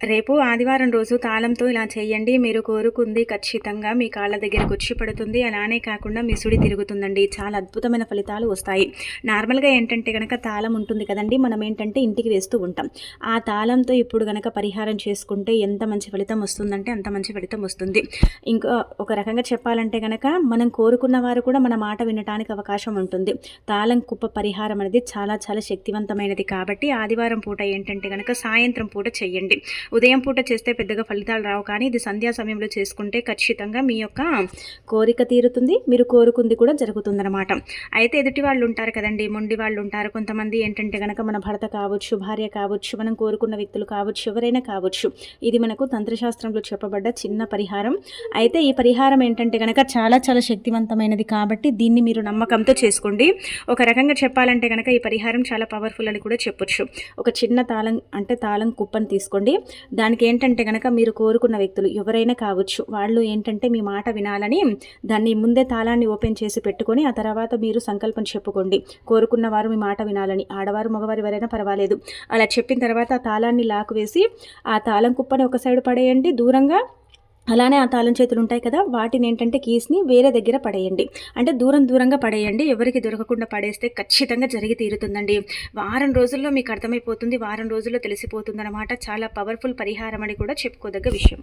రేపు ఆదివారం రోజు తాళంతో ఇలా చేయండి. మీరు కోరుకుంది ఖచ్చితంగా మీ కాళ్ళ దగ్గరకు వచ్చి పడుతుంది. అలానే కాకుండా మీ సుడి తిరుగుతుందండి. చాలా అద్భుతమైన ఫలితాలు వస్తాయి. నార్మల్గా ఏంటంటే కనుక తాళం ఉంటుంది కదండి, మనం ఏంటంటే ఇంటికి వేస్తూ ఉంటాం. ఆ తాళంతో ఇప్పుడు కనుక పరిహారం చేసుకుంటే ఎంత మంచి ఫలితం వస్తుందంటే అంత మంచి ఫలితం వస్తుంది. ఇంకా ఒక రకంగా చెప్పాలంటే కనుక మనం కోరుకున్న వారు కూడా మన మాట వినటానికి అవకాశం ఉంటుంది. తాళం కుప్ప పరిహారం అనేది చాలా చాలా శక్తివంతమైనది. కాబట్టి ఆదివారం పూట ఏంటంటే కనుక సాయంత్రం పూట చెయ్యండి. ఉదయం పూట చేస్తే పెద్దగా ఫలితాలు రావు, కానీ ఇది సంధ్యా సమయంలో చేసుకుంటే ఖచ్చితంగా మీ యొక్క కోరిక తీరుతుంది, మీరు కోరుకుంది కూడా జరుగుతుందన్నమాట. అయితే ఎదుటి వాళ్ళు ఉంటారు కదండి, మొండి వాళ్ళు ఉంటారు కొంతమంది. ఏంటంటే కనుక మన భర్త కావచ్చు, భార్య కావచ్చు, మనం కోరుకున్న వ్యక్తులు కావచ్చు, ఎవరైనా కావచ్చు. ఇది మనకు తంత్రశాస్త్రంలో చెప్పబడ్డ చిన్న పరిహారం. అయితే ఈ పరిహారం ఏంటంటే కనుక చాలా చాలా శక్తివంతమైనది. కాబట్టి దీన్ని మీరు నమ్మకంతో చేసుకోండి. ఒక రకంగా చెప్పాలంటే కనుక ఈ పరిహారం చాలా పవర్ఫుల్ అని కూడా చెప్పొచ్చు. ఒక చిన్న తాళం అంటే తాళం కుప్పని తీసుకోండి. దానికి ఏంటంటే కనుక మీరు కోరుకున్న వ్యక్తులు ఎవరైనా కావచ్చు, వాళ్ళు ఏంటంటే మీ మాట వినాలని దాన్ని ముందే తాళాన్ని ఓపెన్ చేసి పెట్టుకొని ఆ తర్వాత మీరు సంకల్పం చెప్పుకోండి. కోరుకున్న వారు మీ మాట వినాలని, ఆడవారు మగవారు ఎవరైనా పర్వాలేదు. అలా చెప్పిన తర్వాత ఆ తాళాన్ని లాక్ వేసి ఆ తాళం కుప్పని ఒక సైడ్ పడేయండి దూరంగా. అలానే ఆ తాళం చేతులు ఉంటాయి కదా, వాటిని ఏంటంటే కీస్ని వేరే దగ్గర పడేయండి. అంటే దూరంగా పడేయండి. ఎవరికి దొరకకుండా పడేస్తే ఖచ్చితంగా జరిగి తీరుతుందండి. వారం రోజుల్లో మీకు అర్థమైపోతుంది, వారం రోజుల్లో తెలిసిపోతుంది అనమాట. చాలా పవర్ఫుల్ పరిహారం అని కూడా చెప్పుకోదగ్గ విషయం.